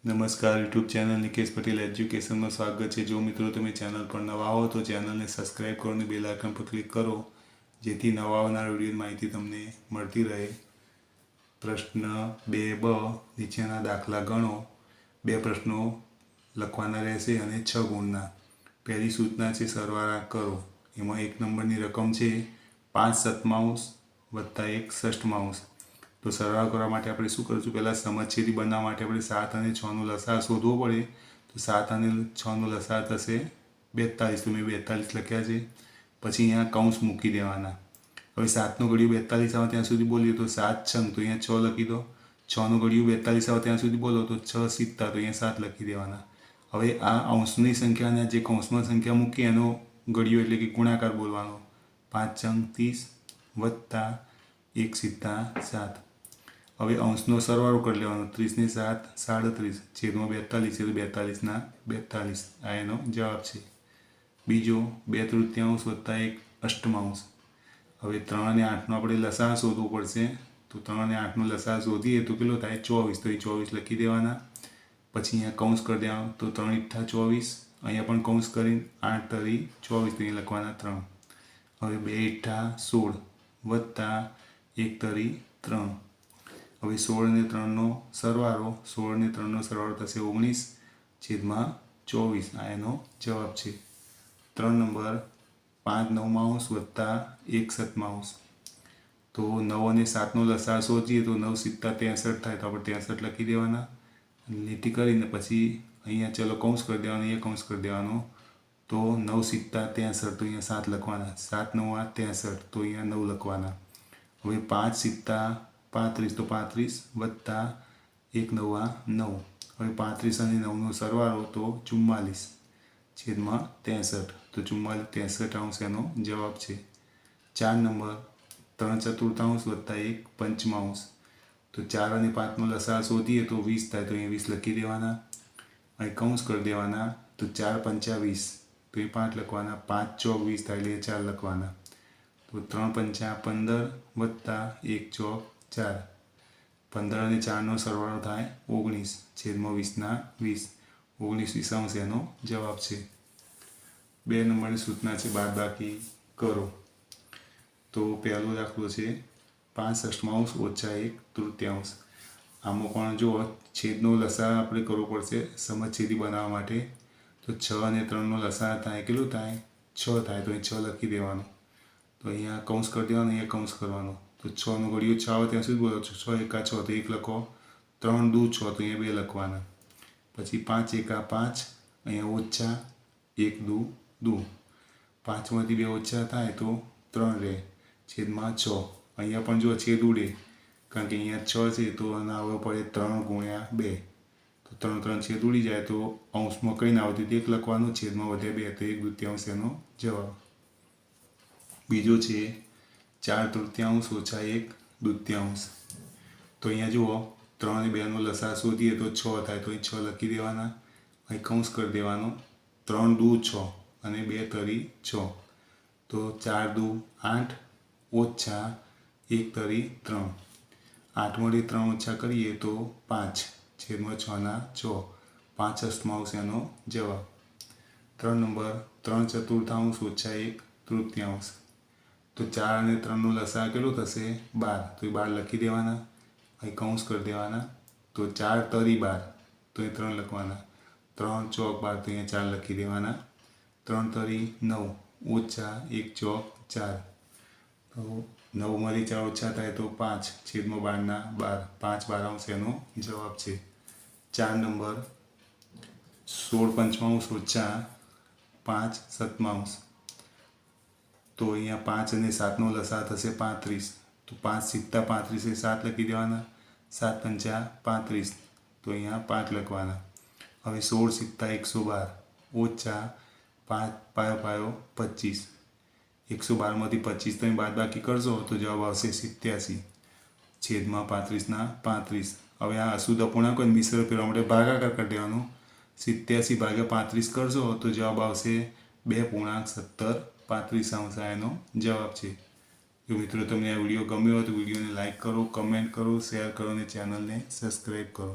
નમસ્કાર YouTube channel Nikesh Patel એજ્યુકેશનમાં સ્વાગત છે। જો મિત્રો તમે ચેનલ પર નવા હો તો ચેનલને સબસ્ક્રાઈબ કરો અને બેલ આઇકન પર ક્લિક કરો, જેથી નવા આવનાર વિડીયોની માહિતી તમને મળતી રહે। પ્રશ્ન 2બ, નીચેના દાખલા ગણો। 2 પ્રશ્નો લખવાના રહેશે અને 6 ગુણના। પહેલી સૂચના છે સરવાળા કરો। એમાં 1 નંબરની રકમ છે 5/7 વત્તા 1 ષષ્ઠમાંશ। તો સરવાળો કરવા માટે આપણે શું કરીશું? પહેલાં સમછેદી બનાવવા માટે આપણે 7 અને 6નો લસાઅ શોધવો પડે। તો 7 અને 6નો લસાઅ થશે 42। તો મેં 42 લખ્યા છે। પછી અહીંયા કૌંસ મૂકી દેવાના। હવે 7નો ઘડિયો 42 આવે ત્યાં સુધી બોલીએ તો 7 છંગ, તો અહીંયા 6 લખી દો। 6નો ઘડિયો 42 આવે ત્યાં સુધી બોલો તો 6 સિત્તા, તો અહીંયા 7 લખી દેવાના। હવે આ અંશની સંખ્યા અને જે કૌંસમાં સંખ્યા મૂકી એનો ઘડિયો એટલે કે ગુણાકાર બોલવાનો। 5 છંગ 30 વત્તા 1 સિત્તા 7। હવે અંશનો સરવાળો કરી લેવાનો। 30 ને 7 37 છેદમાં 42 એટલે 42ના 42। આ એનો જવાબ છે। બીજો 2 તૃતીયાંશ વત્તા 1 અષ્ટમાંશ। હવે 3 અને 8નો આપણે લસાઅ શોધવો પડશે। તો 3 અને 8નો લસાઅ શોધીએ તો કેટલો થાય? 24। તો એ 24 લખી દેવાના। પછી અહીંયા કૌંસ કરી દેવાનો। તો 3 × 24, અહીંયા પણ કૌંસ કરીને 8 તરી 24, તો અહીંયા લખવાના 3। હવે 2 × 16 વત્તા 1 તરી 3। હવે 16 અને 3નો સરવાળો, 16 અને 3નો સરવાળો થશે 19 છેદમાં 24। આ એનો જવાબ છે। 3 નંબર 5 નવમાંશ વત્તા 1 સતમાંશ। તો 9 અને 7નો લસાઅ શોધીએ તો 9 સિત્તા 63 થાય, તો આપણે 63 લખી દેવાના। લીટી કરીને પછી અહીંયા ચલો કૌંસ કરી દેવાનો, અહીંયા કૌંસ કરી દેવાનો। તો 9 સિત્તા 63, તો અહીંયા 7 લખવાના। 7 9 63, તો અહીંયા 9 લખવાના। હવે 5 સિત્તા 35, તો 35 વત્તા 1 9 9। હવે 35 અને 9નો સરવાળો તો 44 છેદમાં 63, તો 44 63 એનો જવાબ છે। 4 નંબર 3 ચતુર્થાંશ વત્તા 1 પંચમાંશ। તો 4 અને 5નો લસાઅ શોધીએ તો 20 થાય, તો અહીંયા 20 લખી દેવાના। અહીં કૌંસ કરી દેવાના। તો 4 પંચા 20, તો એ 5 લખવાના। 5 ચોક 20 થાય એટલે 4 લખવાના। તો 3 પંચા 15 વત્તા 1 ચોક 4। 15 અને 4નો સરવાળો થાય 19 છેદમાં 20ના 20। 19 એનો જવાબ છે। 2 નંબરની સૂચના છે બાદબાકી કરો। તો પહેલો દાખલો છે 5 ષષ્ઠમાંશ ઓછા 1 તૃતીયાંશ। આમાં પણ જો છેદનો લસાઅ આપણે કરવો પડશે સમછેદી બનાવવા માટે। તો 6 અને 3નો લસાઅ થાય કેટલું થાય? 6 થાય, તો અહીં 6 લખી દેવાનો। તો અહીંયા કૌંસ કરી દેવાનો, અહીંયા કૌંસ કરવાનો। તો 6નો ઘડિયો 6 આવે ત્યાં સુધી બોલો। 6 એકા 6, તો 1 લખો। 3 દૂ 6, તો અહીંયા 2 લખવાના। પછી 5 એકા 5, અહીંયા ઓછા 1 દૂ દૂ। 5માંથી 2 ઓછા થાય તો 3 રહે છેદમાં 6। અહીંયા પણ જો છેદ ઉડે, કારણ કે અહીંયા 6 છે તો આના આવવો પડે 3 × 2। તો 3 3 છેદ ઉડી જાય તો અંશમાં કંઈ ના આવતું 1 લખવાનું, છેદમાં વધે 2, તો 1 દૂતીયાંશ એનો જવાબ। બીજો છે 4 તૃતીયાંશ ઓછા 1 દૂતીયાંશ। તો અહીંયા જુઓ 3 અને 2નો લસાઅ શોધીએ તો 6 થાય, તો અહીં 6 લખી દેવાના। અહીં કૌંસ કરી દેવાનો। 3 દૂ 6 અને 2 તરી 6, તો 4 દૂ 8 ઓછા 1 તરી 3। 8માંથી 3 ઓછા કરીએ તો 5 છેદમાં 6ના 6। 5 અષ્ટમાંશ એનો જવાબ। 3 નંબર 3 ચતુર્થાંશ ઓછા 1 તૃતીયાંશ। તો 4 અને 3નો લસાઅ કેટલો થશે? 12, તો એ 12 લખી દેવાના। અહીં કૌંસ કરી દેવાના। તો 4 તરી 12, તો એ 3 લખવાના। 3 ચોક 12, તો અહીંયા 4 લખી દેવાના। 3 તરી 9 ઓછા 1 ચોક 4। તો 9માંથી 4 ઓછા થાય તો 5 છેદમાં 12ના 12। 5 12 એનો જવાબ છે। 4 નંબર 16 પંચમાંશ ઓછા 5 સતમાંશ। તો અહીંયા 5 અને 7નો લસાઅ થશે 35। તો 5 સિત્તા 35 એ 7 લખી દેવાના। 7 પંચા 35, તો અહીંયા 5 લખવાના। હવે 16 સિત્તા 112 ઓછા 5 પાયો પાયો 25। 112માંથી 25 તમે બાદબાકી કરશો તો જવાબ આવશે 87 છેદમાં 35ના 35। હવે આ અશુદ્ધ અપૂર્ણાંક મિશ્ર કરવા માટે ભાગાકાર કરી દેવાનો। 87 ભાગ્યા 35 કરશો તો જવાબ આવશે 2.1735 આ એનો જવાબ છે। જો મિત્રો તમને આ વિડીયો ગમ્યો હોય તો વિડીયોને લાઈક કરો, કમેન્ટ કરો, શેર કરો અને ચેનલને સબસ્ક્રાઈબ કરો।